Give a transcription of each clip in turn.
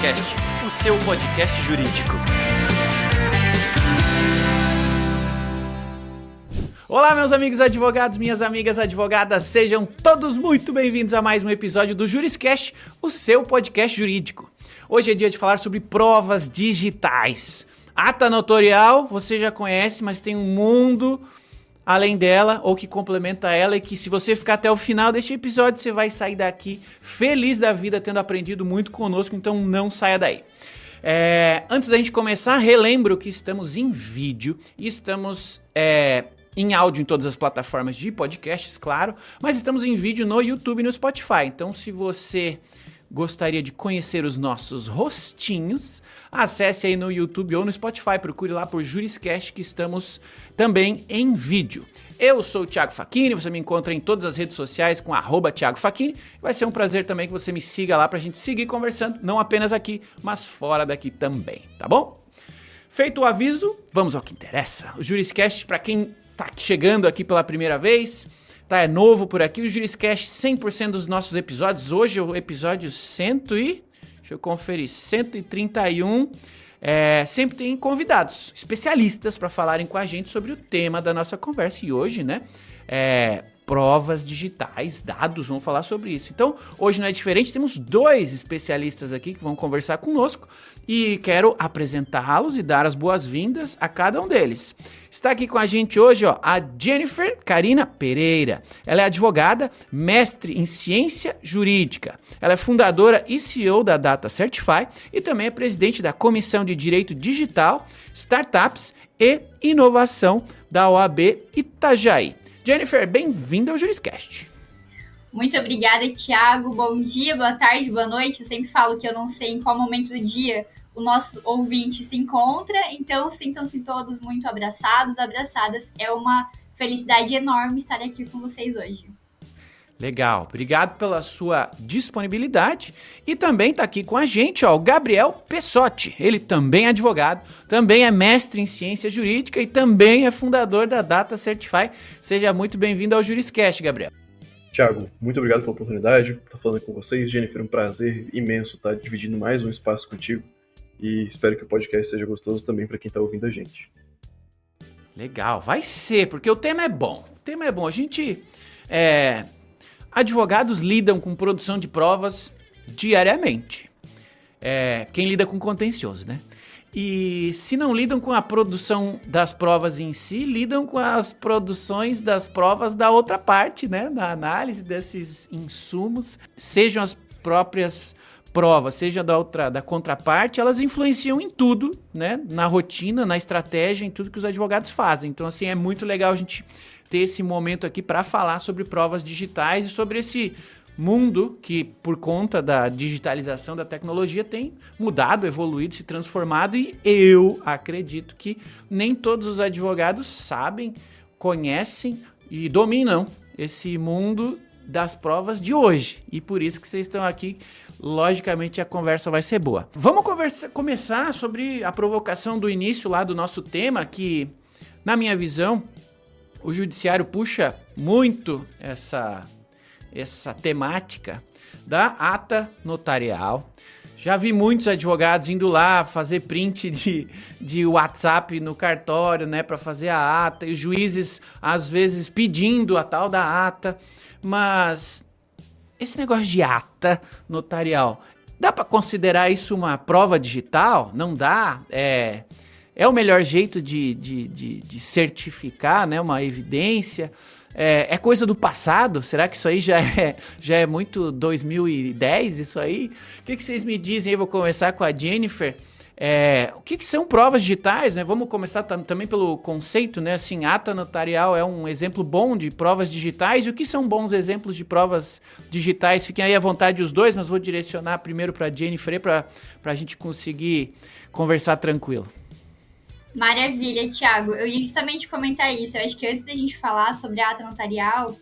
Juriscast, o seu podcast jurídico. Olá, meus amigos advogados, minhas amigas advogadas, sejam todos muito bem-vindos a mais um episódio do Juriscast, o seu podcast jurídico. Hoje é dia de falar sobre provas digitais. Ata notarial, você já conhece, mas tem um mundo além dela, ou que complementa ela, e que se você ficar até o final deste episódio, você vai sair daqui feliz da vida, tendo aprendido muito conosco, então não saia daí. Antes da gente começar, relembro que estamos em vídeo e estamos em áudio em todas as plataformas de podcasts, claro, mas estamos em vídeo no YouTube e no Spotify. Então, se você gostaria de conhecer os nossos rostinhos, acesse aí no YouTube ou no Spotify, procure lá por Juriscast, que estamos também em vídeo. Eu sou o Thiago Facchini, você me encontra em todas as redes sociais com @Thiago Facchini. Vai ser um prazer também que você me siga lá pra gente seguir conversando, não apenas aqui, mas fora daqui também, tá bom? Feito o aviso, vamos ao que interessa. O Juriscast, pra quem tá chegando aqui pela primeira vez, é novo por aqui, o Juriscast, 100% dos nossos episódios, hoje é o episódio 131, sempre tem convidados, especialistas para falarem com a gente sobre o tema da nossa conversa, e hoje, provas digitais, dados, vamos falar sobre isso. Então, hoje não é diferente, temos dois especialistas aqui que vão conversar conosco e quero apresentá-los e dar as boas-vindas a cada um deles. Está aqui com a gente hoje, a Jennifer Carina Pereira. Ela é advogada, mestre em ciência jurídica. Ela é fundadora e CEO da Data Certify e também é presidente da Comissão de Direito Digital, Startups e Inovação da OAB Itajaí. Jennifer, bem-vinda ao Juriscast. Muito obrigada, Thiago. Bom dia, boa tarde, boa noite. Eu sempre falo que eu não sei em qual momento do dia o nosso ouvinte se encontra, então sintam-se todos muito abraçados, abraçadas. É uma felicidade enorme estar aqui com vocês hoje. Legal, obrigado pela sua disponibilidade. E também está aqui com a gente, o Gabriel Pessotti. Ele também é advogado, também é mestre em ciência jurídica e também é fundador da Data Certify. Seja muito bem-vindo ao Juriscast, Gabriel. Thiago, muito obrigado pela oportunidade de estar falando com vocês. Jennifer, um prazer imenso estar dividindo mais um espaço contigo e espero que o podcast seja gostoso também para quem está ouvindo a gente. Legal, vai ser, porque o tema é bom. A gente... Advogados lidam com produção de provas diariamente. Quem lida com contencioso, né? E se não lidam com a produção das provas em si, lidam com as produções das provas da outra parte, né? Na análise desses insumos, sejam as próprias provas, seja da contraparte, elas influenciam em tudo, né? Na rotina, na estratégia, em tudo que os advogados fazem. Então, assim, é muito legal a gente ter esse momento aqui para falar sobre provas digitais e sobre esse mundo que, por conta da digitalização da tecnologia, tem mudado, evoluído, se transformado, e eu acredito que nem todos os advogados sabem, conhecem e dominam esse mundo das provas de hoje. E por isso que vocês estão aqui, logicamente a conversa vai ser boa. Vamos começar sobre a provocação do início lá do nosso tema, que, na minha visão, o judiciário puxa muito essa temática da ata notarial. Já vi muitos advogados indo lá fazer print de WhatsApp no cartório, né, para fazer a ata, e os juízes, às vezes, pedindo a tal da ata. Mas esse negócio de ata notarial, dá para considerar isso uma prova digital? Não dá? É o melhor jeito de certificar, né, uma evidência? É coisa do passado? Será que isso aí já é muito 2010, isso aí? O que vocês me dizem aí? Vou começar com a Jennifer. O que são provas digitais, né? Vamos começar também pelo conceito, né? Assim, ata notarial é um exemplo bom de provas digitais. E o que são bons exemplos de provas digitais? Fiquem aí à vontade os dois, mas vou direcionar primeiro para a Jennifer para a gente conseguir conversar tranquilo. Maravilha, Thiago. Eu ia justamente comentar isso. Eu acho que antes da gente falar sobre a ata notarial,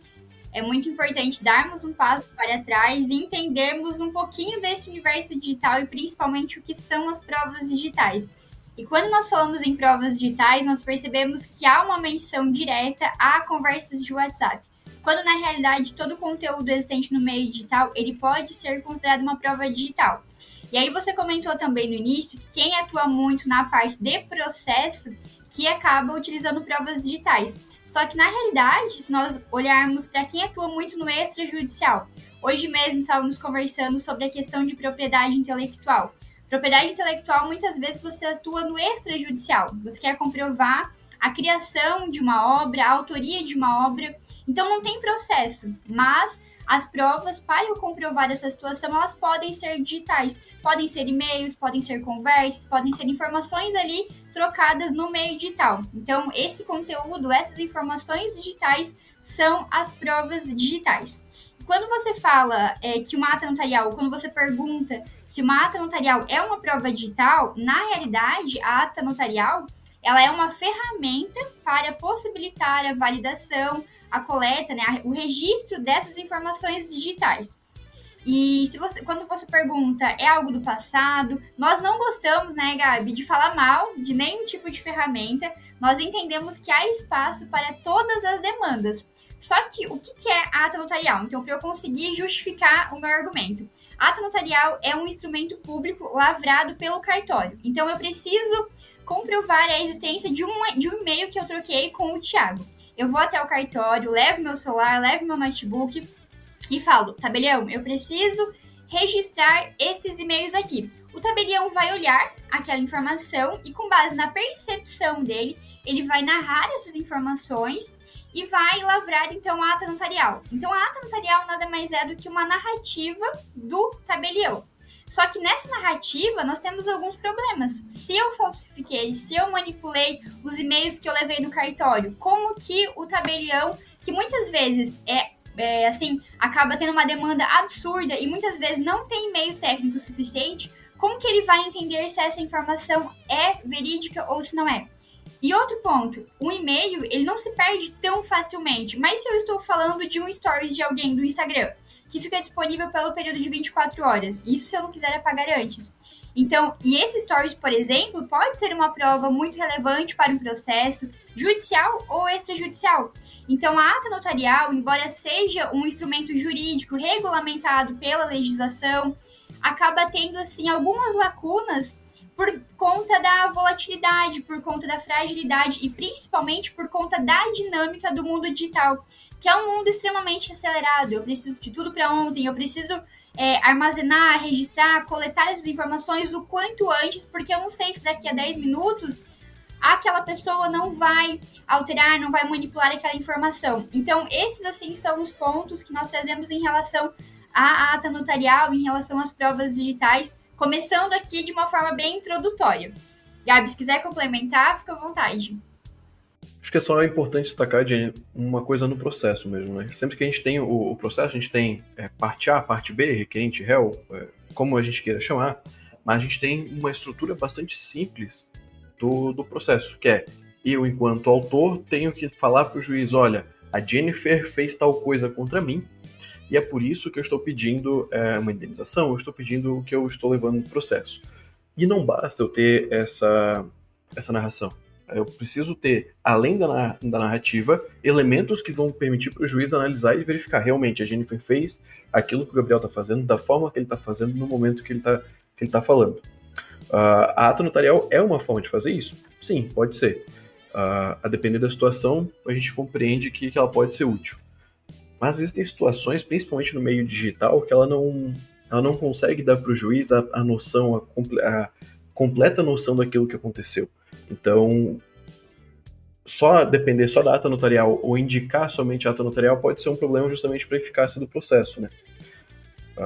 é muito importante darmos um passo para trás e entendermos um pouquinho desse universo digital e principalmente o que são as provas digitais. E quando nós falamos em provas digitais, nós percebemos que há uma menção direta a conversas de WhatsApp, quando na realidade todo o conteúdo existente no meio digital ele pode ser considerado uma prova digital. E aí você comentou também no início que quem atua muito na parte de processo que acaba utilizando provas digitais. Só que, na realidade, se nós olharmos para quem atua muito no extrajudicial, hoje mesmo estávamos conversando sobre a questão de propriedade intelectual. Propriedade intelectual, muitas vezes, você atua no extrajudicial. Você quer comprovar a criação de uma obra, a autoria de uma obra. Então, não tem processo, mas as provas, para eu comprovar essa situação, elas podem ser digitais. Podem ser e-mails, podem ser conversas, podem ser informações ali trocadas no meio digital. Então, esse conteúdo, essas informações digitais são as provas digitais. Quando você fala que uma ata notarial, quando você pergunta se uma ata notarial é uma prova digital, na realidade, a ata notarial ela é uma ferramenta para possibilitar a validação, a coleta, né, o registro dessas informações digitais. E quando você pergunta, é algo do passado, nós não gostamos, né, Gabi, de falar mal de nenhum tipo de ferramenta. Nós entendemos que há espaço para todas as demandas. Só que o que é a ata notarial? Então, para eu conseguir justificar o meu argumento. A ata notarial é um instrumento público lavrado pelo cartório. Então, eu preciso comprovar a existência de um e-mail que eu troquei com o Thiago. Eu vou até o cartório, levo meu celular, levo meu notebook e falo, tabelião, eu preciso registrar esses e-mails aqui. O tabelião vai olhar aquela informação e, com base na percepção dele, ele vai narrar essas informações e vai lavrar, então, a ata notarial. Então, a ata notarial nada mais é do que uma narrativa do tabelião. Só que nessa narrativa, nós temos alguns problemas. Se eu falsifiquei, se eu manipulei os e-mails que eu levei no cartório, como que o tabelião, que muitas vezes acaba tendo uma demanda absurda e muitas vezes não tem e-mail técnico suficiente, como que ele vai entender se essa informação é verídica ou se não é? E outro ponto, o e-mail, ele não se perde tão facilmente, mas se eu estou falando de um stories de alguém do Instagram, que fica disponível pelo período de 24 horas, isso se eu não quiser apagar antes. Então, e esse stories, por exemplo, pode ser uma prova muito relevante para um processo judicial ou extrajudicial. Então, a ata notarial, embora seja um instrumento jurídico regulamentado pela legislação, acaba tendo, assim, algumas lacunas por conta da volatilidade, por conta da fragilidade e principalmente por conta da dinâmica do mundo digital, que é um mundo extremamente acelerado. Eu preciso de tudo para ontem, eu preciso armazenar, registrar, coletar essas informações o quanto antes, porque eu não sei se daqui a 10 minutos aquela pessoa não vai alterar, não vai manipular aquela informação. Então, esses, assim, são os pontos que nós trazemos em relação à ata notarial, em relação às provas digitais, começando aqui de uma forma bem introdutória. Gabi, se quiser complementar, fica à vontade. Acho que é só importante destacar de uma coisa no processo mesmo, né? Sempre que a gente tem o processo, a gente tem parte A, parte B, requerente, réu, como a gente queira chamar, mas a gente tem uma estrutura bastante simples do processo, que é, eu, enquanto autor, tenho que falar para o juiz, olha, a Jennifer fez tal coisa contra mim, e é por isso que eu estou pedindo uma indenização, eu estou pedindo o que eu estou levando no processo. E não basta eu ter essa narração. Eu preciso ter, além da narrativa, elementos que vão permitir para o juiz analisar e verificar realmente a Jennifer fez aquilo que o Gabriel está fazendo, da forma que ele está fazendo, no momento que ele tá falando. A ata notarial é uma forma de fazer isso? Sim, pode ser. A depender da situação, a gente compreende que ela pode ser útil. Mas existem situações, principalmente no meio digital, que ela não consegue dar para o juiz a noção, a completa noção daquilo que aconteceu. Então, depender só da ata notarial ou indicar somente a ata notarial pode ser um problema justamente para a eficácia do processo, né?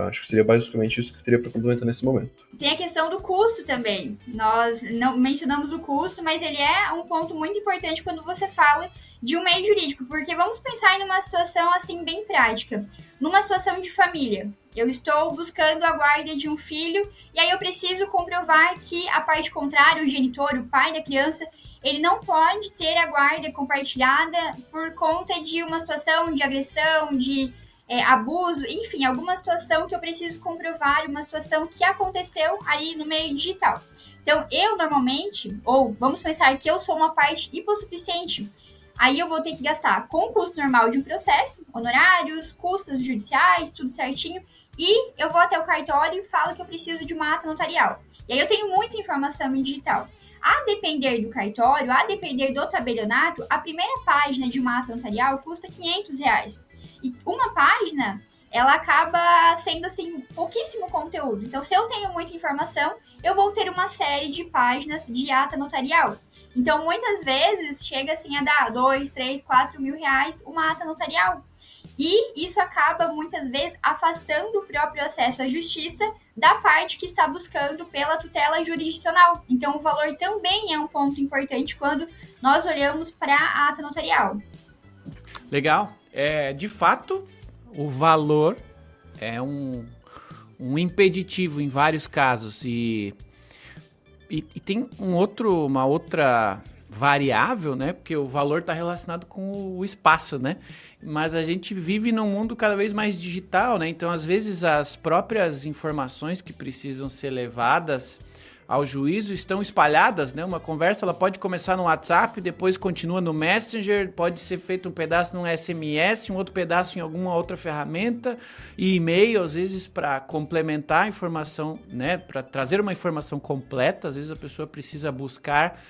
Acho que seria basicamente isso que eu teria para complementar nesse momento. Tem a questão do custo também. Nós não mencionamos o custo, mas ele é um ponto muito importante quando você fala de um meio jurídico, porque vamos pensar em uma situação assim bem prática. Numa situação de família, eu estou buscando a guarda de um filho e aí eu preciso comprovar que a parte contrária, o genitor, o pai da criança, ele não pode ter a guarda compartilhada por conta de uma situação de agressão, de abuso, enfim, alguma situação que eu preciso comprovar, uma situação que aconteceu ali no meio digital. Então, eu normalmente, ou vamos pensar que eu sou uma parte hipossuficiente, aí eu vou ter que gastar com o custo normal de um processo, honorários, custos judiciais, tudo certinho, e eu vou até o cartório e falo que eu preciso de uma ata notarial. E aí eu tenho muita informação em digital. A depender do cartório, a depender do tabelionato, a primeira página de uma ata notarial custa R$500. E uma página, ela acaba sendo, assim, pouquíssimo conteúdo. Então, se eu tenho muita informação, eu vou ter uma série de páginas de ata notarial. Então, muitas vezes, chega assim a dar 2, 3, 4 mil reais uma ata notarial. E isso acaba, muitas vezes, afastando o próprio acesso à justiça da parte que está buscando pela tutela jurisdicional. Então, o valor também é um ponto importante quando nós olhamos para a ata notarial. Legal. De fato, o valor é um impeditivo em vários casos. E tem uma outra variável, né? Porque o valor está relacionado com o espaço, né? Mas a gente vive num mundo cada vez mais digital, né? Então, às vezes, as próprias informações que precisam ser levadas ao juízo estão espalhadas, né? Uma conversa ela pode começar no WhatsApp, depois continua no Messenger, pode ser feito um pedaço num SMS, um outro pedaço em alguma outra ferramenta, e e-mail, às vezes, para complementar a informação, né? Para trazer uma informação completa, às vezes a pessoa precisa buscar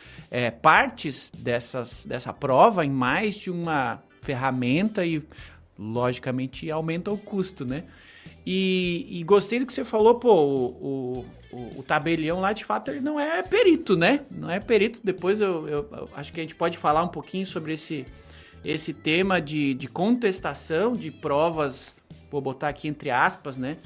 partes dessa prova em mais de uma ferramenta e, logicamente, aumenta o custo, né? E gostei do que você falou, pô, o tabelião lá, de fato, ele não é perito, né? Não é perito. Depois eu acho que a gente pode falar um pouquinho sobre esse tema de contestação de provas, vou botar aqui entre aspas, né?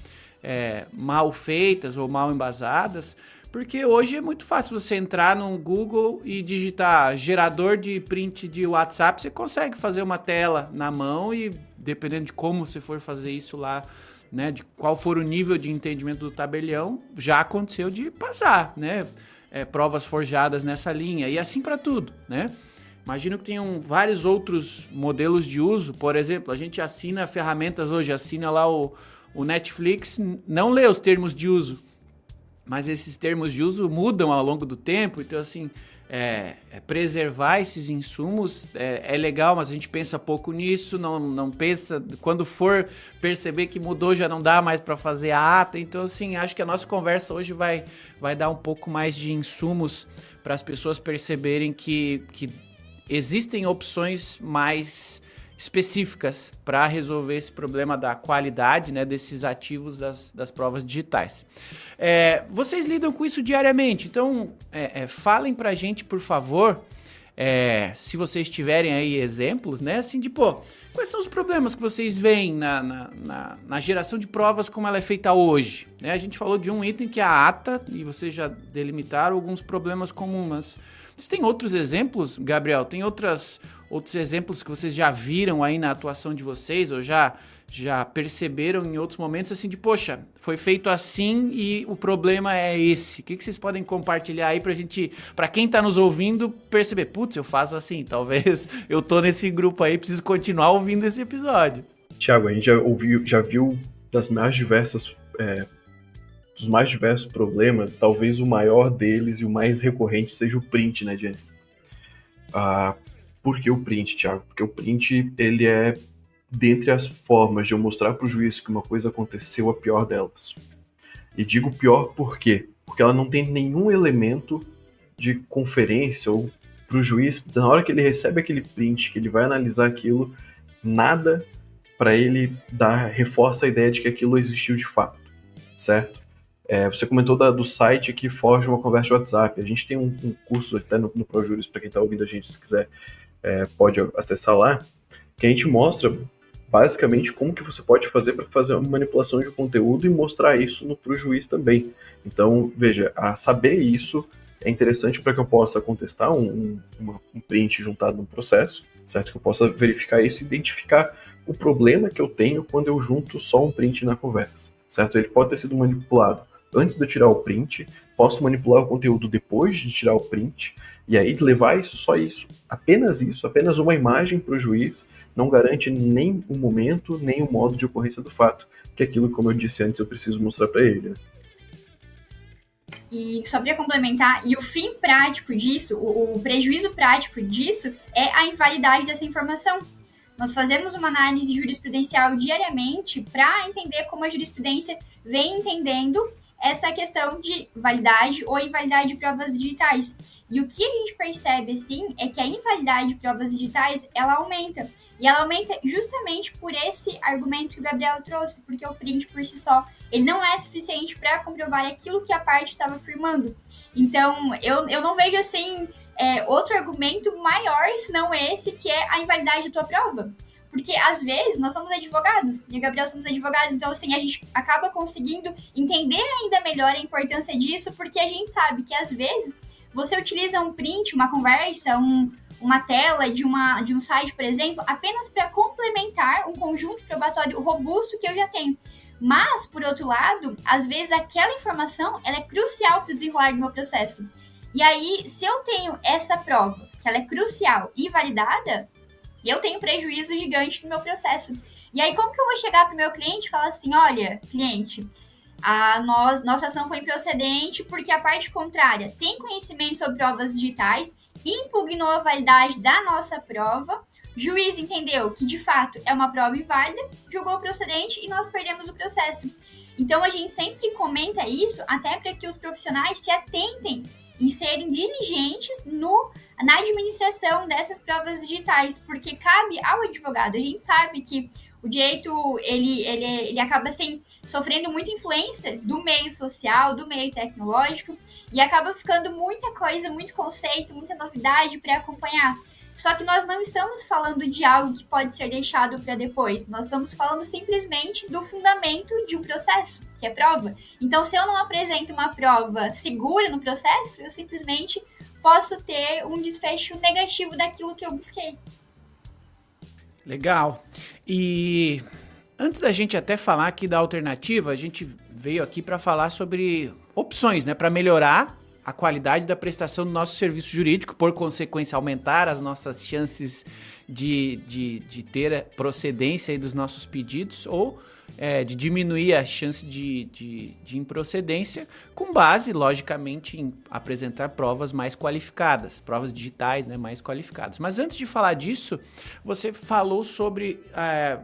Mal feitas ou mal embasadas, porque hoje é muito fácil você entrar no Google e digitar gerador de print de WhatsApp, você consegue fazer uma tela na mão e, dependendo de como você for fazer isso lá, né, de qual for o nível de entendimento do tabelião, já aconteceu de passar, né, provas forjadas nessa linha, e assim para tudo, né. Imagino que tenham vários outros modelos de uso. Por exemplo, a gente assina ferramentas hoje, assina lá o Netflix, não lê os termos de uso, mas esses termos de uso mudam ao longo do tempo, então assim, preservar esses insumos é legal, mas a gente pensa pouco nisso, não pensa, quando for perceber que mudou já não dá mais para fazer a ata, então assim, acho que a nossa conversa hoje vai dar um pouco mais de insumos para as pessoas perceberem que existem opções mais específicas para resolver esse problema da qualidade, né, desses ativos das provas digitais. Vocês lidam com isso diariamente, então falem para a gente, por favor, se vocês tiverem aí exemplos, né, assim de, quais são os problemas que vocês veem na geração de provas como ela é feita hoje? Né? A gente falou de um item que é a ata, e vocês já delimitaram alguns problemas comuns, mas vocês têm outros exemplos, Gabriel? Tem outros exemplos que vocês já viram aí na atuação de vocês, ou já perceberam em outros momentos, assim, de, poxa, foi feito assim e o problema é esse. O que vocês podem compartilhar aí pra quem tá nos ouvindo, perceber, putz, eu faço assim, talvez eu tô nesse grupo aí, preciso continuar ouvindo esse episódio. Tiago, a gente já viu dos mais diversos problemas, talvez o maior deles e o mais recorrente seja o print, né, Jenny? Por que o print, Tiago? Porque o print, ele é, dentre as formas de eu mostrar para o juiz que uma coisa aconteceu, a pior delas. E digo pior por quê? Porque ela não tem nenhum elemento de conferência ou para o juiz, na hora que ele recebe aquele print, que ele vai analisar aquilo, nada para ele reforça a ideia de que aquilo existiu de fato, certo? Você comentou do site que forja uma conversa de WhatsApp. A gente tem um curso até no ProJuris, para quem está ouvindo a gente, se quiser, pode acessar lá, que a gente mostra basicamente como que você pode fazer para fazer uma manipulação de conteúdo e mostrar isso para o juiz também. Então, veja, saber isso é interessante para que eu possa contestar um print juntado no processo, certo? Que eu possa verificar isso e identificar o problema que eu tenho quando eu junto só um print na conversa, certo? Ele pode ter sido manipulado antes de eu tirar o print, posso manipular o conteúdo depois de tirar o print, e aí levar apenas uma imagem para o juiz, não garante nem o momento, nem o modo de ocorrência do fato, que é aquilo, como eu disse antes, eu preciso mostrar para ele, né? E só para complementar, e o fim prático disso, o prejuízo prático disso é a invalidade dessa informação. Nós fazemos uma análise jurisprudencial diariamente para entender como a jurisprudência vem entendendo essa questão de validade ou invalidade de provas digitais. E o que a gente percebe, assim, é que a invalidade de provas digitais, ela aumenta. E ela aumenta justamente por esse argumento que o Gabriel trouxe, porque o print por si só, ele não é suficiente para comprovar aquilo que a parte estava afirmando. Então, eu não vejo, assim, outro argumento maior, senão esse, que é a invalidade da tua prova. Porque, às vezes, nós somos advogados, e o Gabriel somos advogados, então, assim, a gente acaba conseguindo entender ainda melhor a importância disso, porque a gente sabe que, às vezes, você utiliza um print, uma conversa, uma tela de um site, por exemplo, apenas para complementar um conjunto probatório robusto que eu já tenho. Mas, por outro lado, às vezes aquela informação ela é crucial para o desenrolar do meu processo. E aí, se eu tenho essa prova, que ela é crucial e validada, eu tenho prejuízo gigante no meu processo. E aí, como que eu vou chegar para o meu cliente e falar assim, olha, cliente, nossa ação foi improcedente porque a parte contrária tem conhecimento sobre provas digitais, impugnou a validade da nossa prova, juiz entendeu que de fato é uma prova inválida, julgou procedente e nós perdemos o processo. Então a gente sempre comenta isso até para que os profissionais se atentem em serem diligentes na administração dessas provas digitais, porque cabe ao advogado. A gente sabe que o direito, ele acaba sofrendo muita influência do meio social, do meio tecnológico, e acaba ficando muita coisa, muito conceito, muita novidade para acompanhar. Só que nós não estamos falando de algo que pode ser deixado para depois. Nós estamos falando simplesmente do fundamento de um processo, que é prova. Então, se eu não apresento uma prova segura no processo, eu simplesmente posso ter um desfecho negativo daquilo que eu busquei. Legal. E antes da gente até falar aqui da alternativa, a gente veio aqui para falar sobre opções, né, para melhorar a qualidade da prestação do nosso serviço jurídico, por consequência aumentar as nossas chances de ter procedência aí dos nossos pedidos ou de diminuir a chance de improcedência, com base, logicamente, em apresentar provas mais qualificadas, provas digitais, né, mais qualificadas. Mas antes de falar disso, você falou sobre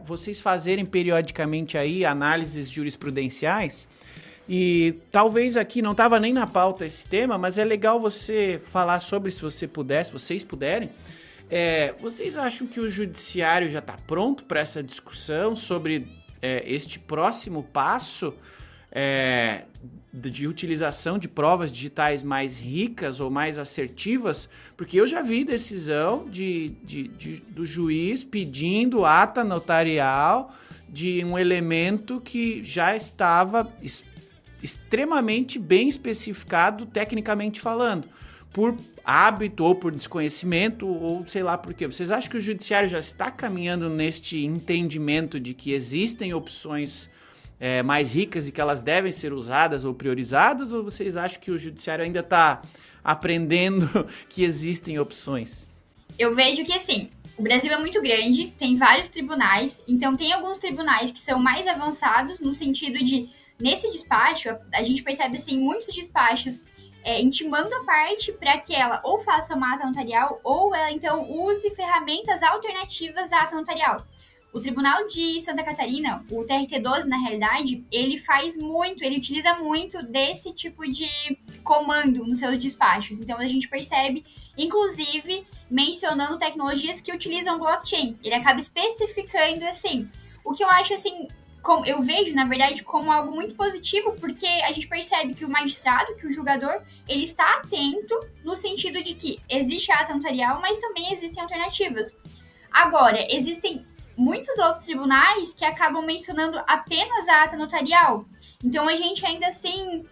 vocês fazerem periodicamente aí análises jurisprudenciais. E talvez aqui não estava nem na pauta esse tema, mas é legal você falar sobre, se vocês puderem. Vocês acham que o judiciário já está pronto para essa discussão sobre este próximo passo de utilização de provas digitais mais ricas ou mais assertivas? Porque eu já vi decisão do juiz pedindo ata notarial de um elemento que já estava extremamente bem especificado tecnicamente falando, por hábito ou por desconhecimento ou sei lá por quê. Vocês acham que o judiciário já está caminhando neste entendimento de que existem opções mais ricas e que elas devem ser usadas ou priorizadas, ou vocês acham que o judiciário ainda está aprendendo que existem opções? Eu vejo que, assim, o Brasil é muito grande, tem vários tribunais, então tem alguns tribunais que são mais avançados no sentido de, nesse despacho, a gente percebe, assim, muitos despachos intimando a parte para que ela ou faça uma ata notarial ou ela, então, use ferramentas alternativas à ata notarial. O Tribunal de Santa Catarina, o TRT12, na realidade, ele utiliza muito desse tipo de comando nos seus despachos. Então, a gente percebe, inclusive, mencionando tecnologias que utilizam blockchain. Ele acaba especificando, assim, o que eu acho, assim, eu vejo, na verdade, como algo muito positivo, porque a gente percebe que o magistrado, que o julgador, ele está atento no sentido de que existe a ata notarial, mas também existem alternativas. Agora, existem muitos outros tribunais que acabam mencionando apenas a ata notarial. Então, a gente ainda assim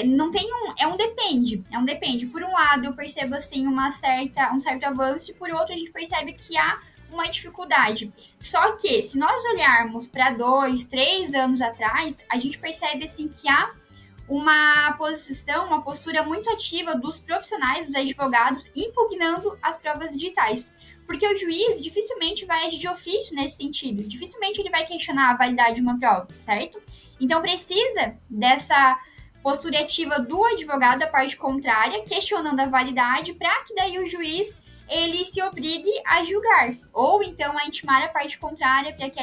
não tem um depende. Por um lado, eu percebo assim um certo avanço, e por outro, a gente percebe que há uma dificuldade. Só que, se nós olharmos para 2, 3 anos atrás, a gente percebe assim que há uma postura muito ativa dos profissionais, dos advogados, impugnando as provas digitais. Porque o juiz dificilmente vai agir de ofício nesse sentido. Dificilmente ele vai questionar a validade de uma prova, certo? Então precisa dessa postura ativa do advogado, da parte contrária, questionando a validade, para que daí o juiz ele se obrigue a julgar, ou então a intimar a parte contrária para que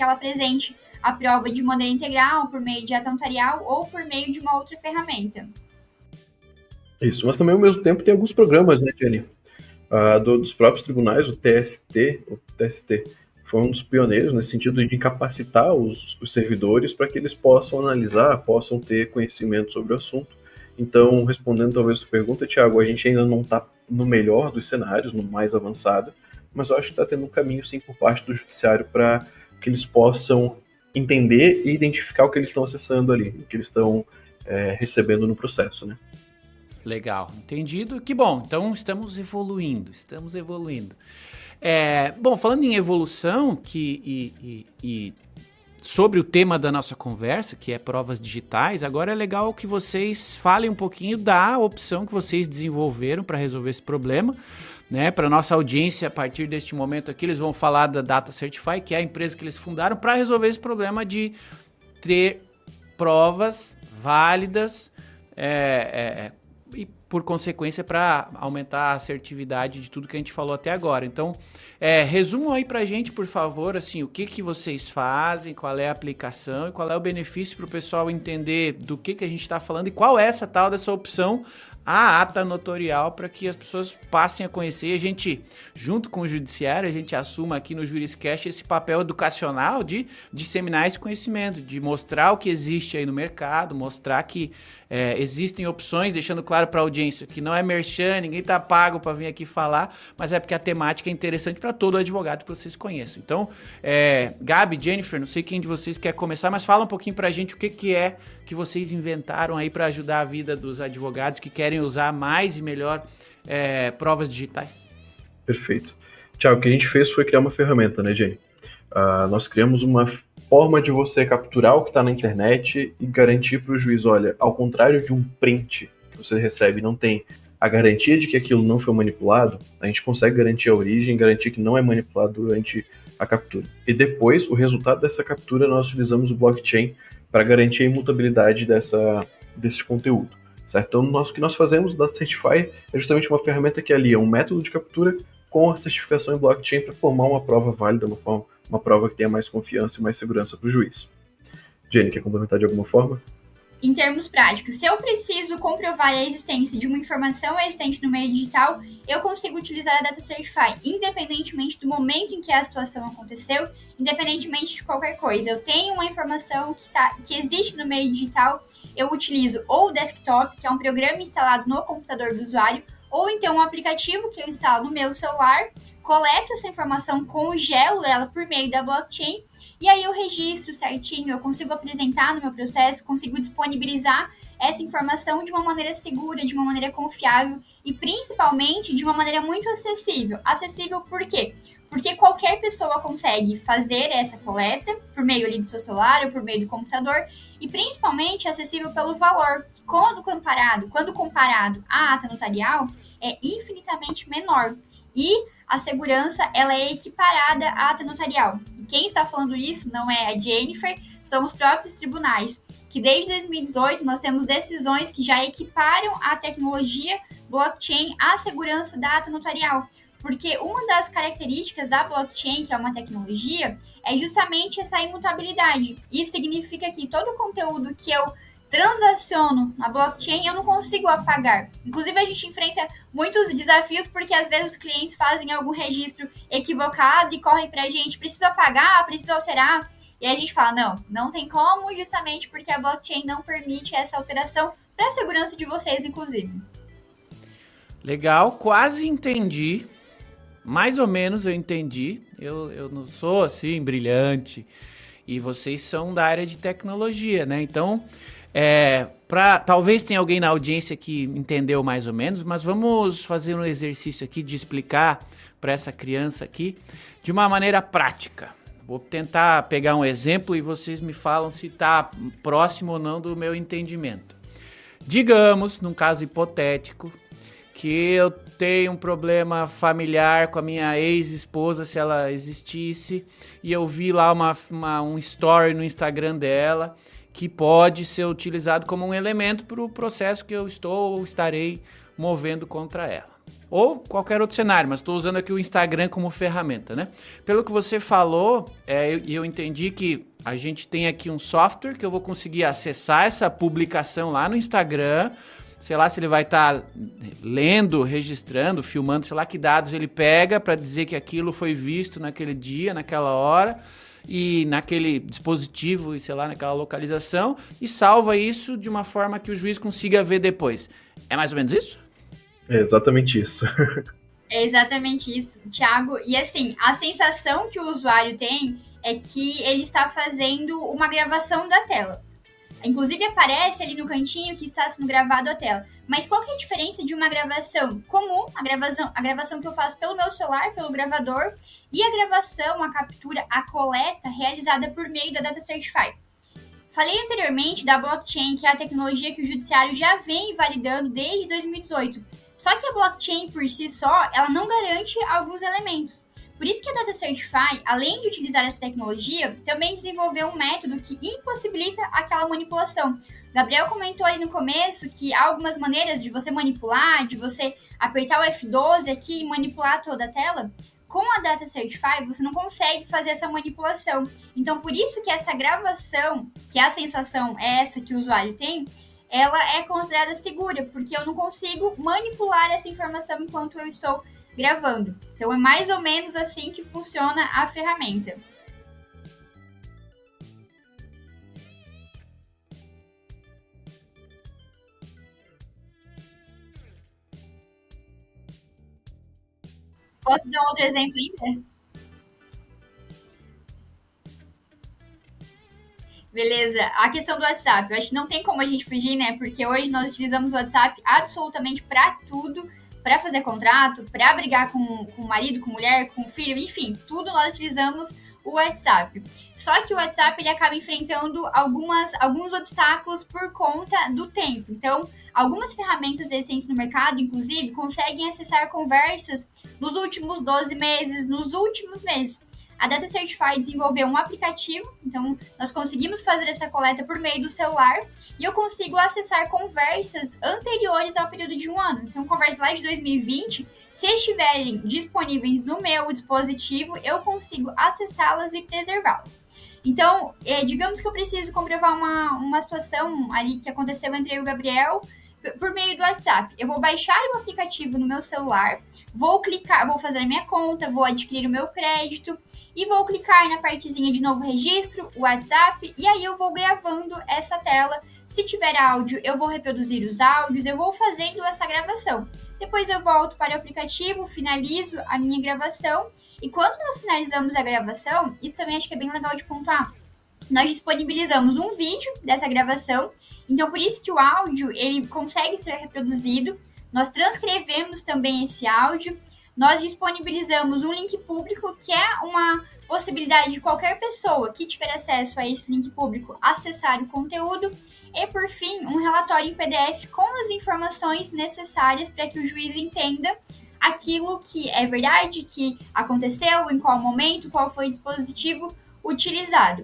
ela apresente a prova de maneira integral, por meio de ato notarial ou por meio de uma outra ferramenta. Isso, mas também ao mesmo tempo tem alguns programas, né, Jenny? Dos próprios tribunais, o TST foi um dos pioneiros nesse sentido de capacitar os servidores para que eles possam analisar, possam ter conhecimento sobre o assunto. Então, respondendo talvez a sua pergunta, Thiago, a gente ainda não está no melhor dos cenários, no mais avançado, mas eu acho que está tendo um caminho, sim, por parte do judiciário para que eles possam entender e identificar o que eles estão acessando ali, o que eles estão recebendo no processo, né? Legal, entendido. Que bom, então estamos evoluindo. Bom, falando em evolução e sobre o tema da nossa conversa, que é provas digitais, agora é legal que vocês falem um pouquinho da opção que vocês desenvolveram para resolver esse problema, né? Para nossa audiência, a partir deste momento aqui, eles vão falar da Data Certify, que é a empresa que eles fundaram para resolver esse problema de ter provas válidas, e, por consequência, para aumentar a assertividade de tudo que a gente falou até agora. Então, resumam aí pra gente, por favor, assim, o que vocês fazem, qual é a aplicação e qual é o benefício para o pessoal entender do que a gente está falando e qual é essa tal dessa opção, a ata notorial, para que as pessoas passem a conhecer. A gente, junto com o judiciário, a gente assuma aqui no Juriscast esse papel educacional de disseminar esse conhecimento, de mostrar o que existe aí no mercado, mostrar que existem opções, deixando claro para a audiência que não é merchan, ninguém tá pago para vir aqui falar, mas é porque a temática é interessante para todo advogado que vocês conheçam. Então, Gabi, Jennifer, não sei quem de vocês quer começar, mas fala um pouquinho para a gente o que é que vocês inventaram aí para ajudar a vida dos advogados que querem usar mais e melhor provas digitais. Perfeito. Tiago, o que a gente fez foi criar uma ferramenta, né, Jenny? Nós criamos uma forma de você capturar o que está na internet e garantir para o juiz, olha, ao contrário de um print que você recebe, não tem a garantia de que aquilo não foi manipulado, a gente consegue garantir a origem, garantir que não é manipulado durante a captura. E depois, o resultado dessa captura, nós utilizamos o blockchain para garantir a imutabilidade desse conteúdo, certo? Então, o que nós fazemos da Certify é justamente uma ferramenta que alia um método de captura com a certificação em blockchain para formar uma prova válida, uma prova que tenha mais confiança e mais segurança para o juiz. Jenny, quer complementar de alguma forma? Em termos práticos, se eu preciso comprovar a existência de uma informação existente no meio digital, eu consigo utilizar a Data Certify, independentemente do momento em que a situação aconteceu, independentemente de qualquer coisa. Eu tenho uma informação que existe no meio digital, eu utilizo ou o desktop, que é um programa instalado no computador do usuário, ou então um aplicativo que eu instalo no meu celular, coleto essa informação, congelo ela por meio da blockchain, e aí eu registro certinho, eu consigo apresentar no meu processo, consigo disponibilizar essa informação de uma maneira segura, de uma maneira confiável e principalmente de uma maneira muito acessível. Acessível por quê? Porque qualquer pessoa consegue fazer essa coleta por meio ali do seu celular ou por meio do computador e principalmente acessível pelo valor, que quando comparado à ata notarial é infinitamente menor. E a segurança ela é equiparada à ata notarial. E quem está falando isso não é a Jennifer, são os próprios tribunais, que desde 2018 nós temos decisões que já equiparam a tecnologia blockchain à segurança da ata notarial. Porque uma das características da blockchain, que é uma tecnologia, é justamente essa imutabilidade. Isso significa que todo o conteúdo que eu transaciono na blockchain, eu não consigo apagar. Inclusive, a gente enfrenta muitos desafios porque às vezes os clientes fazem algum registro equivocado e correm pra gente, precisa apagar, precisa alterar. E aí a gente fala, não tem como, justamente porque a blockchain não permite essa alteração para a segurança de vocês, inclusive. Legal, quase entendi. Mais ou menos eu entendi. Eu não sou assim brilhante. E vocês são da área de tecnologia, né? Então, talvez tenha alguém na audiência que entendeu mais ou menos, mas vamos fazer um exercício aqui de explicar para essa criança aqui de uma maneira prática. Vou tentar pegar um exemplo e vocês me falam se está próximo ou não do meu entendimento. Digamos, num caso hipotético, que eu tenho um problema familiar com a minha ex-esposa, se ela existisse, e eu vi lá um story no Instagram dela que pode ser utilizado como um elemento para o processo que eu estou ou estarei movendo contra ela. ou qualquer outro cenário, mas estou usando aqui o Instagram como ferramenta, né? Pelo que você falou, eu entendi que a gente tem aqui um software que eu vou conseguir acessar essa publicação lá no Instagram, sei lá se ele vai estar lendo, registrando, filmando, sei lá que dados ele pega para dizer que aquilo foi visto naquele dia, naquela hora, e naquele dispositivo, e sei lá, naquela localização, e salva isso de uma forma que o juiz consiga ver depois. É mais ou menos isso? É exatamente isso. É exatamente isso, Thiago. E assim, a sensação que o usuário tem é que ele está fazendo uma gravação da tela. Inclusive aparece ali no cantinho que está sendo gravado a tela. Mas qual que é a diferença de uma gravação comum, a gravação que eu faço pelo meu celular, pelo gravador, e a gravação, a captura, a coleta realizada por meio da Data Certify? Falei anteriormente da blockchain, que é a tecnologia que o judiciário já vem validando desde 2018. Só que a blockchain por si só, ela não garante alguns elementos. Por isso que a Data Certify, além de utilizar essa tecnologia, também desenvolveu um método que impossibilita aquela manipulação. Gabriel comentou ali no começo que há algumas maneiras de você manipular, de você apertar o F12 aqui e manipular toda a tela. Com a Data Certify, você não consegue fazer essa manipulação. Então, por isso que essa gravação, que a sensação é essa que o usuário tem, ela é considerada segura, porque eu não consigo manipular essa informação enquanto eu estou gravando. Então, é mais ou menos assim que funciona a ferramenta. Posso dar outro exemplo ainda? Beleza. A questão do WhatsApp, eu acho que não tem como a gente fugir, né? Porque hoje nós utilizamos o WhatsApp absolutamente para tudo, para fazer contrato, para brigar com o marido, com a mulher, com o filho, enfim, tudo nós utilizamos o WhatsApp. Só que o WhatsApp ele acaba enfrentando alguns obstáculos por conta do tempo. Então, algumas ferramentas recentes no mercado, inclusive, conseguem acessar conversas nos últimos 12 meses, nos últimos meses. A Data Certify desenvolveu um aplicativo, então nós conseguimos fazer essa coleta por meio do celular e eu consigo acessar conversas anteriores ao período de um ano. Então, conversas lá de 2020, se estiverem disponíveis no meu dispositivo, eu consigo acessá-las e preservá-las. Então, digamos que eu preciso comprovar uma situação ali que aconteceu entre eu e o Gabriel por meio do WhatsApp. Eu vou baixar o aplicativo no meu celular, vou clicar, vou fazer a minha conta, vou adquirir o meu crédito e vou clicar na partezinha de novo registro, WhatsApp, e aí eu vou gravando essa tela. Se tiver áudio, eu vou reproduzir os áudios, eu vou fazendo essa gravação. Depois eu volto para o aplicativo, finalizo a minha gravação, e quando nós finalizamos a gravação, isso também acho que é bem legal de pontuar, nós disponibilizamos um vídeo dessa gravação, então por isso que o áudio ele consegue ser reproduzido, nós transcrevemos também esse áudio, nós disponibilizamos um link público, que é uma possibilidade de qualquer pessoa que tiver acesso a esse link público acessar o conteúdo, e por fim, um relatório em PDF com as informações necessárias para que o juiz entenda aquilo que é verdade, que aconteceu, em qual momento, qual foi o dispositivo utilizado.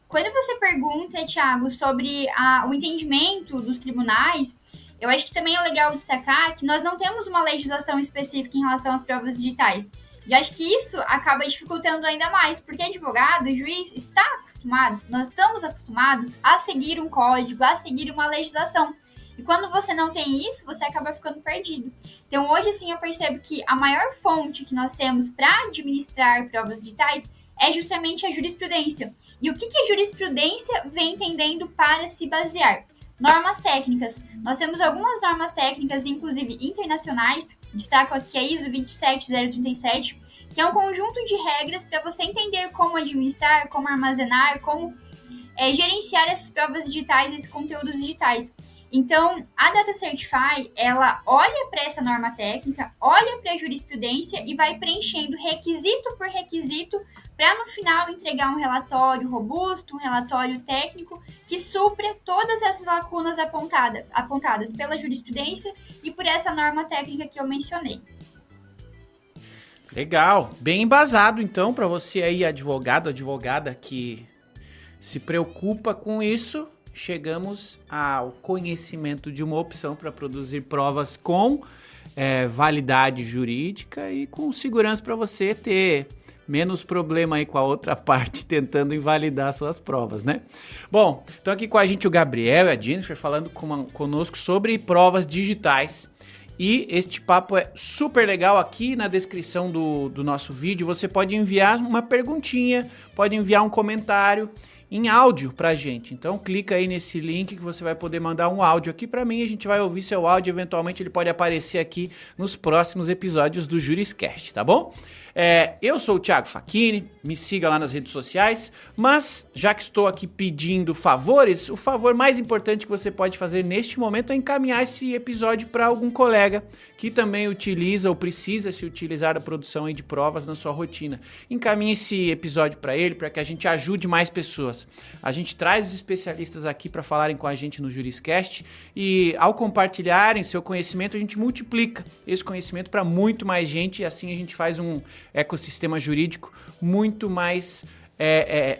Quando você pergunta, Thiago, sobre o entendimento dos tribunais, eu acho que também é legal destacar que nós não temos uma legislação específica em relação às provas digitais. E acho que isso acaba dificultando ainda mais, porque advogado, juiz, está acostumado, nós estamos acostumados a seguir um código, a seguir uma legislação. E quando você não tem isso, você acaba ficando perdido. Então, hoje, assim, eu percebo que a maior fonte que nós temos para administrar provas digitais é justamente a jurisprudência. E o que a jurisprudência vem entendendo para se basear? Normas técnicas. Nós temos algumas normas técnicas, inclusive internacionais, destaco aqui a ISO 27037, que é um conjunto de regras para você entender como administrar, como armazenar, como gerenciar essas provas digitais, esses conteúdos digitais. Então, a Data Certify, ela olha para essa norma técnica, olha para a jurisprudência e vai preenchendo requisito por requisito para no final entregar um relatório robusto, um relatório técnico que supra todas essas lacunas apontadas pela jurisprudência e por essa norma técnica que eu mencionei. Legal, bem embasado então para você aí, advogado, advogada que se preocupa com isso, chegamos ao conhecimento de uma opção para produzir provas com validade jurídica e com segurança para você ter menos problema aí com a outra parte tentando invalidar suas provas, né? Bom, então aqui com a gente o Gabriel e a Jennifer falando conosco sobre provas digitais. E este papo é super legal. Aqui na descrição do nosso vídeo você pode enviar uma perguntinha, pode enviar um comentário em áudio pra gente. Então clica aí nesse link que você vai poder mandar um áudio aqui pra mim, a gente vai ouvir seu áudio, eventualmente ele pode aparecer aqui nos próximos episódios do Juriscast, tá bom? Eu sou o Thiago Facchini, me siga lá nas redes sociais, mas já que estou aqui pedindo favores, o favor mais importante que você pode fazer neste momento é encaminhar esse episódio para algum colega que também utiliza ou precisa se utilizar da produção aí de provas na sua rotina. Encaminhe esse episódio para ele, para que a gente ajude mais pessoas. A gente traz os especialistas aqui para falarem com a gente no Juriscast e ao compartilharem seu conhecimento, a gente multiplica esse conhecimento para muito mais gente e assim a gente faz um ecossistema jurídico muito mais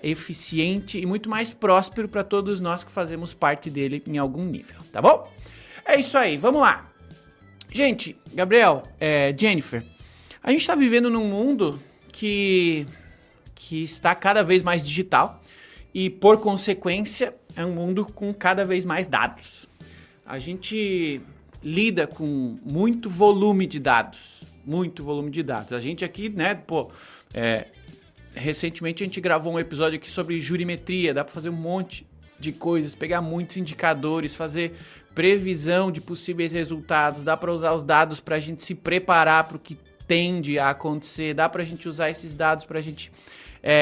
eficiente e muito mais próspero para todos nós que fazemos parte dele em algum nível, tá bom? É isso aí, vamos lá. Gente, Gabriel, Jennifer, a gente está vivendo num mundo que está cada vez mais digital e, por consequência, é um mundo com cada vez mais dados. A gente lida com muito volume de dados. A gente aqui, né, recentemente a gente gravou um episódio aqui sobre jurimetria, dá para fazer um monte de coisas, pegar muitos indicadores, fazer previsão de possíveis resultados, dá para usar os dados para a gente se preparar para o que tende a acontecer, dá para a gente usar esses dados para a gente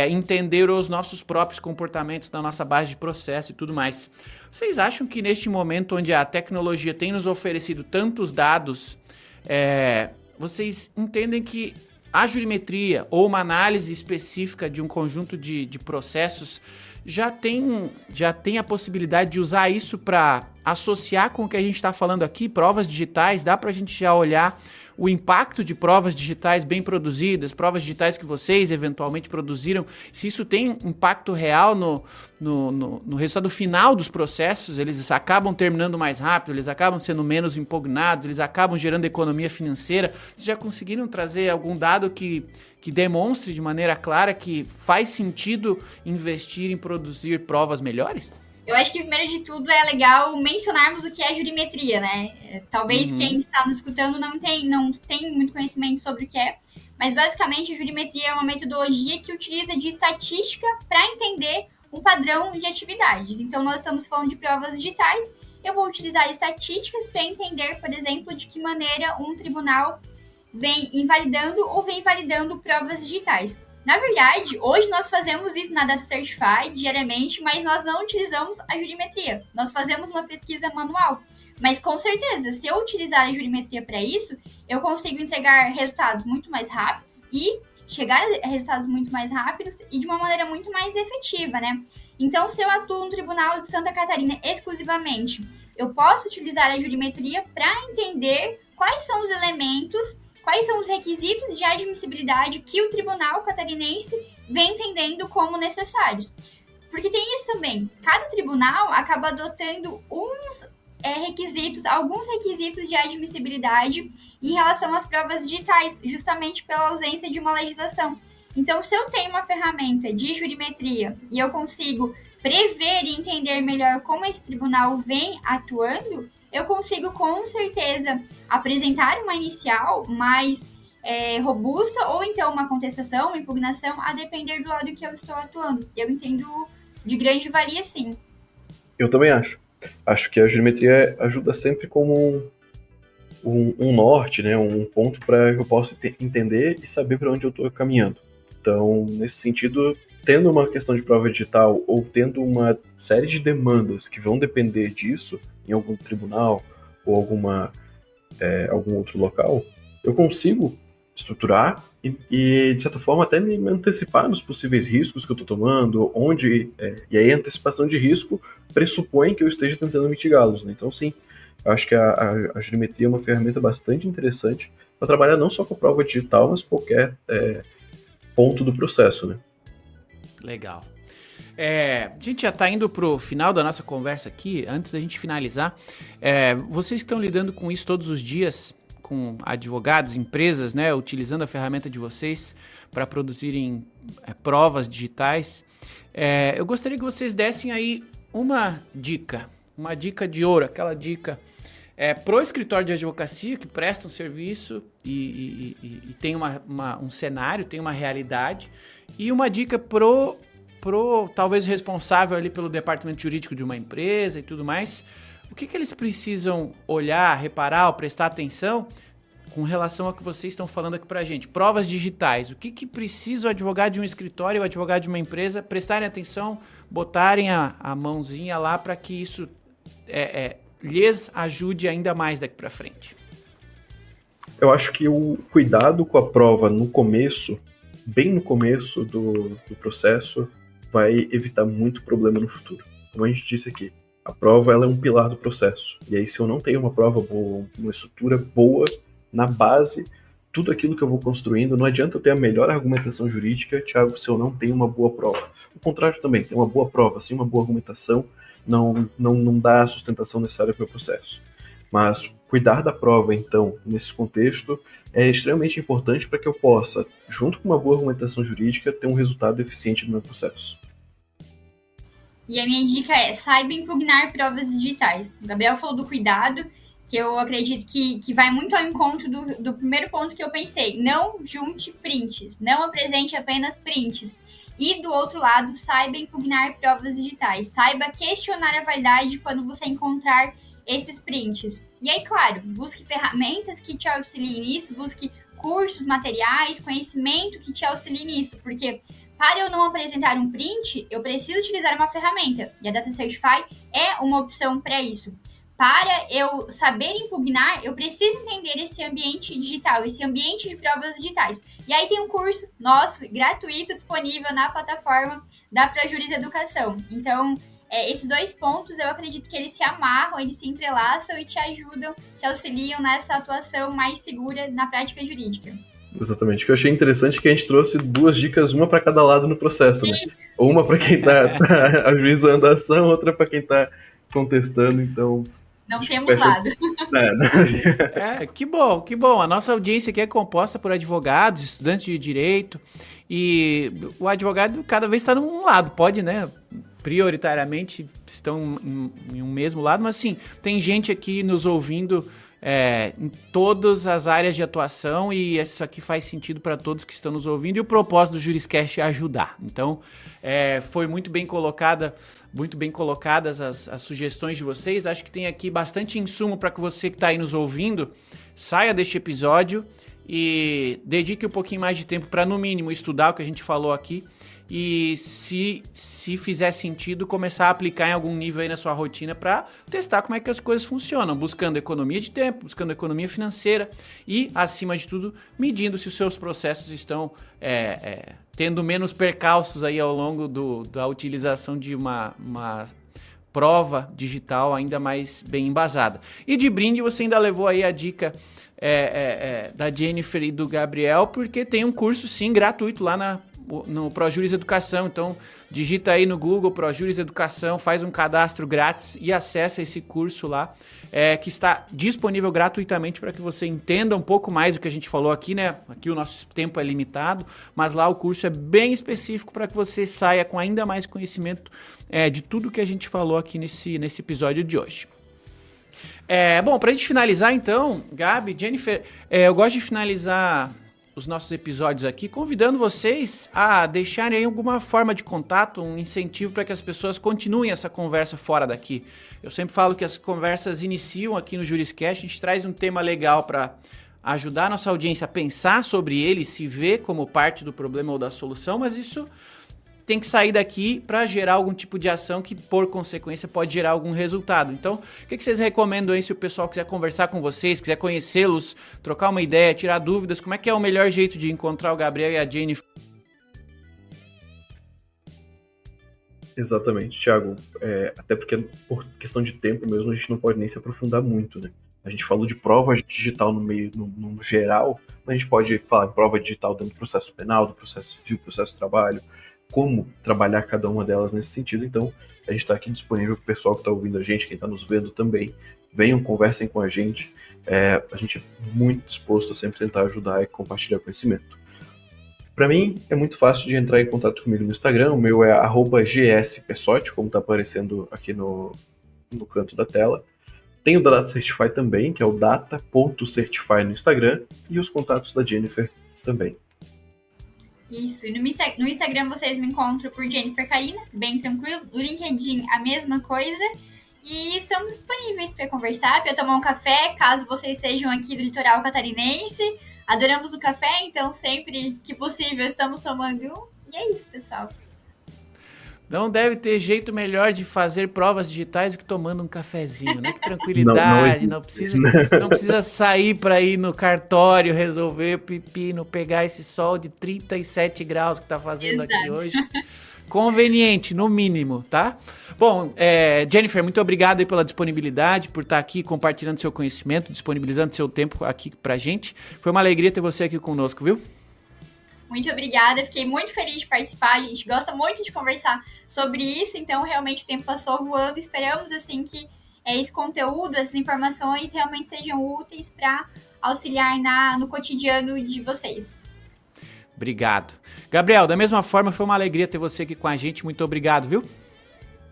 entender os nossos próprios comportamentos na nossa base de processo e tudo mais. Vocês acham que neste momento onde a tecnologia tem nos oferecido tantos dados, vocês entendem que a jurimetria ou uma análise específica de um conjunto de processos já tem a possibilidade de usar isso para associar com o que a gente está falando aqui, provas digitais? Dá para a gente já olhar o impacto de provas digitais bem produzidas, provas digitais que vocês eventualmente produziram, se isso tem impacto real no resultado final dos processos, eles acabam terminando mais rápido, eles acabam sendo menos impugnados, eles acabam gerando economia financeira. Vocês já conseguiram trazer algum dado que demonstre de maneira clara que faz sentido investir em produzir provas melhores? Eu acho que, primeiro de tudo, é legal mencionarmos o que é jurimetria, né? Talvez quem está nos escutando não tem muito conhecimento sobre o que é, mas, basicamente, a jurimetria é uma metodologia que utiliza de estatística para entender um padrão de atividades. Então, nós estamos falando de provas digitais, eu vou utilizar estatísticas para entender, por exemplo, de que maneira um tribunal vem invalidando ou vem validando provas digitais. Na verdade, hoje nós fazemos isso na Data Certify diariamente, mas nós não utilizamos a jurimetria. Nós fazemos uma pesquisa manual. Mas com certeza, se eu utilizar a jurimetria para isso, eu consigo entregar resultados muito mais rápidos e chegar a resultados muito mais rápidos e de uma maneira muito mais efetiva, né? Então, se eu atuo no Tribunal de Santa Catarina exclusivamente, eu posso utilizar a jurimetria para entender quais são os elementos, quais são os requisitos de admissibilidade que o Tribunal Catarinense vem entendendo como necessários. Porque tem isso também, cada tribunal acaba adotando alguns requisitos de admissibilidade em relação às provas digitais, justamente pela ausência de uma legislação. Então, se eu tenho uma ferramenta de jurimetria e eu consigo prever e entender melhor como esse tribunal vem atuando, eu consigo com certeza apresentar uma inicial mais robusta ou então uma contestação, uma impugnação, a depender do lado que eu estou atuando. Eu entendo de grande valia, sim. Eu também acho. Acho que a jurimetria ajuda sempre como um norte, né, um ponto para que eu possa entender e saber para onde eu estou caminhando. Então, nesse sentido, tendo uma questão de prova digital ou tendo uma série de demandas que vão depender disso em algum tribunal ou algum outro local, eu consigo estruturar e de certa forma, até me antecipar nos possíveis riscos que eu estou tomando, e aí a antecipação de risco pressupõe que eu esteja tentando mitigá-los, né? Então, sim, eu acho que a jurimetria é uma ferramenta bastante interessante para trabalhar não só com prova digital, mas qualquer ponto do processo, né? Legal. A gente já está indo para o final da nossa conversa aqui. Antes da gente finalizar, vocês que estão lidando com isso todos os dias, com advogados, empresas, né, utilizando a ferramenta de vocês para produzirem provas digitais, eu gostaria que vocês dessem aí uma dica de ouro, aquela dica pro escritório de advocacia que presta um serviço e tem um cenário, tem uma realidade, e uma dica pro talvez responsável ali pelo departamento jurídico de uma empresa e tudo mais. O que eles precisam olhar, reparar ou prestar atenção com relação ao que vocês estão falando aqui pra gente? Provas digitais. O que precisa o advogado de um escritório e o advogado de uma empresa prestarem atenção, botarem a mãozinha lá para que isso lhes ajude ainda mais daqui para frente? Eu acho que o cuidado com a prova no começo, bem no começo do processo, vai evitar muito problema no futuro. Como a gente disse aqui, a prova ela é um pilar do processo. E aí, se eu não tenho uma prova boa, uma estrutura boa na base, tudo aquilo que eu vou construindo, não adianta eu ter a melhor argumentação jurídica, Thiago, se eu não tenho uma boa prova. O contrário também, ter uma boa prova, sem uma boa argumentação, não dá a sustentação necessária para o processo. Mas cuidar da prova, então, nesse contexto, é extremamente importante para que eu possa, junto com uma boa argumentação jurídica, ter um resultado eficiente no meu processo. E a minha dica saiba impugnar provas digitais. O Gabriel falou do cuidado, que eu acredito que vai muito ao encontro do primeiro ponto que eu pensei. Não junte prints, não apresente apenas prints. E, do outro lado, saiba impugnar provas digitais. Saiba questionar a validade quando você encontrar esses prints. E aí, claro, busque ferramentas que te auxiliem nisso, busque cursos, materiais, conhecimento que te auxiliem nisso, porque para eu não apresentar um print, eu preciso utilizar uma ferramenta, e a Data Certify é uma opção para isso. Para eu saber impugnar, eu preciso entender esse ambiente digital, esse ambiente de provas digitais. E aí tem um curso nosso, gratuito, disponível na plataforma da Projuris Educação. Então, esses dois pontos, eu acredito que eles se amarram, eles se entrelaçam e te ajudam, te auxiliam nessa atuação mais segura na prática jurídica. Exatamente. O que eu achei interessante é que a gente trouxe 2 dicas, uma para cada lado no processo, né? Uma para quem está ajuizando a ação, outra para quem está contestando, então... Não temos lado. Que bom. A nossa audiência aqui é composta por advogados, estudantes de direito, e o advogado cada vez está num lado, pode, né? Prioritariamente estão em um mesmo lado, mas sim, tem gente aqui nos ouvindo em todas as áreas de atuação, e isso aqui faz sentido para todos que estão nos ouvindo, e o propósito do Juriscast é ajudar. Então, foi muito bem colocadas as sugestões de vocês. Acho que tem aqui bastante insumo para que você que está aí nos ouvindo saia deste episódio e dedique um pouquinho mais de tempo para, no mínimo, estudar o que a gente falou aqui, e se fizer sentido, começar a aplicar em algum nível aí na sua rotina para testar como é que as coisas funcionam, buscando economia de tempo, buscando economia financeira e, acima de tudo, medindo se os seus processos estão tendo menos percalços aí ao longo da utilização de uma prova digital ainda mais bem embasada. E de brinde, você ainda levou aí a dica da Jennifer e do Gabriel, porque tem um curso, sim, gratuito lá no Projuris Educação. Então digita aí no Google Projuris Educação, faz um cadastro grátis e acessa esse curso lá, que está disponível gratuitamente para que você entenda um pouco mais do que a gente falou aqui, né? Aqui o nosso tempo é limitado, mas lá o curso é bem específico para que você saia com ainda mais conhecimento de tudo que a gente falou aqui nesse episódio de hoje. Bom, para a gente finalizar então, Gabi, Jennifer, eu gosto de finalizar os nossos episódios aqui, convidando vocês a deixarem aí alguma forma de contato, um incentivo para que as pessoas continuem essa conversa fora daqui. Eu sempre falo que as conversas iniciam aqui no Juriscast, a gente traz um tema legal para ajudar a nossa audiência a pensar sobre ele, se ver como parte do problema ou da solução, mas isso tem que sair daqui para gerar algum tipo de ação que, por consequência, pode gerar algum resultado. Então, o que vocês recomendam aí se o pessoal quiser conversar com vocês, quiser conhecê-los, trocar uma ideia, tirar dúvidas? Como é que é o melhor jeito de encontrar o Gabriel e a Jennifer? Exatamente, Thiago. Até porque, por questão de tempo mesmo, a gente não pode nem se aprofundar muito, né? A gente falou de prova digital no geral, mas a gente pode falar de prova digital dentro do processo penal, do processo civil, do processo de trabalho, como trabalhar cada uma delas nesse sentido. Então, a gente está aqui disponível para o pessoal que está ouvindo a gente, quem está nos vendo também. Venham, conversem com a gente. A gente é muito disposto a sempre tentar ajudar e compartilhar conhecimento. Para mim, é muito fácil de entrar em contato comigo no Instagram. O meu é @gspessotti, como está aparecendo aqui no canto da tela. Tem o da Data Certify também, que é o data.certify no Instagram. E os contatos da Jennifer também. Isso, e no Instagram vocês me encontram por Jennifer Carina, bem tranquilo. No LinkedIn, a mesma coisa. E estamos disponíveis para conversar, para tomar um café, caso vocês sejam aqui do litoral catarinense. Adoramos o café, então sempre que possível estamos tomando um. E é isso, pessoal. Não deve ter jeito melhor de fazer provas digitais do que tomando um cafezinho, né? Que tranquilidade, não precisa sair para ir no cartório, resolver pepino, pegar esse sol de 37 graus que tá fazendo aqui hoje. Conveniente, no mínimo, tá? Bom, Jennifer, muito obrigado aí pela disponibilidade, por estar aqui compartilhando seu conhecimento, disponibilizando seu tempo aqui pra gente. Foi uma alegria ter você aqui conosco, viu? Muito obrigada, fiquei muito feliz de participar, a gente gosta muito de conversar sobre isso, então realmente o tempo passou voando, esperamos assim que esse conteúdo, essas informações realmente sejam úteis para auxiliar no cotidiano de vocês. Obrigado. Gabriel, da mesma forma, foi uma alegria ter você aqui com a gente, muito obrigado, viu?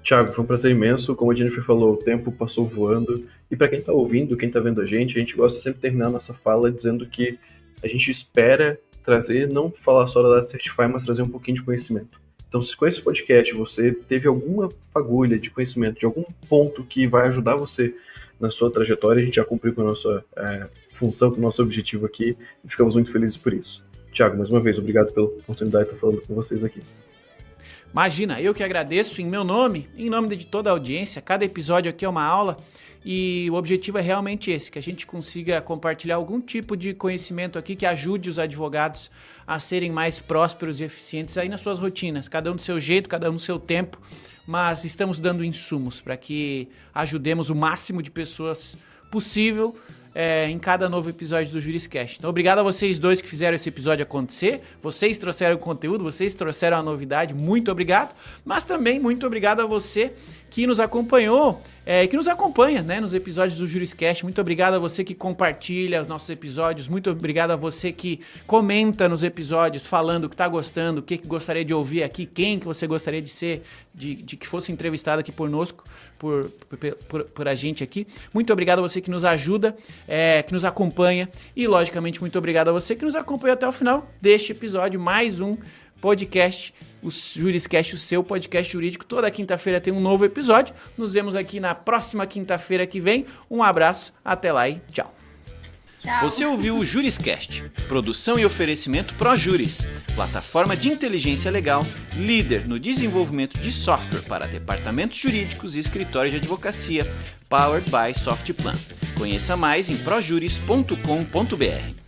Thiago, foi um prazer imenso, como a Jennifer falou, o tempo passou voando, e para quem está ouvindo, quem está vendo a gente gosta sempre de terminar a nossa fala dizendo que a gente espera trazer, não falar só da Data Certify, mas trazer um pouquinho de conhecimento. Então, se com esse podcast você teve alguma fagulha de conhecimento, de algum ponto que vai ajudar você na sua trajetória, a gente já cumpriu com a nossa função, com o nosso objetivo aqui, e ficamos muito felizes por isso. Thiago, mais uma vez, obrigado pela oportunidade de estar falando com vocês aqui. Imagina, eu que agradeço em meu nome, em nome de toda a audiência. Cada episódio aqui é uma aula e o objetivo é realmente esse, que a gente consiga compartilhar algum tipo de conhecimento aqui que ajude os advogados a serem mais prósperos e eficientes aí nas suas rotinas, cada um do seu jeito, cada um do seu tempo, mas estamos dando insumos para que ajudemos o máximo de pessoas possível em cada novo episódio do Juriscast. Então, obrigado a vocês dois que fizeram esse episódio acontecer. Vocês trouxeram o conteúdo, vocês trouxeram a novidade. Muito obrigado. Mas também muito obrigado a você que nos acompanhou, que nos acompanha, né, nos episódios do Juriscast. Muito obrigado a você que compartilha os nossos episódios. Muito obrigado a você que comenta nos episódios, falando o que está gostando, o que gostaria de ouvir aqui, quem que você gostaria de ser, de que fosse entrevistado aqui conosco, por a gente aqui. Muito obrigado a você que nos ajuda, que nos acompanha. E, logicamente, muito obrigado a você que nos acompanhou até o final deste episódio. Mais um podcast, o Juriscast, o seu podcast jurídico. Toda quinta-feira tem um novo episódio. Nos vemos aqui na próxima quinta-feira que vem. Um abraço, até lá e tchau. Tchau. Você ouviu o Juriscast, produção e oferecimento ProJuris, plataforma de inteligência legal, líder no desenvolvimento de software para departamentos jurídicos e escritórios de advocacia, powered by Softplan. Conheça mais em projuris.com.br.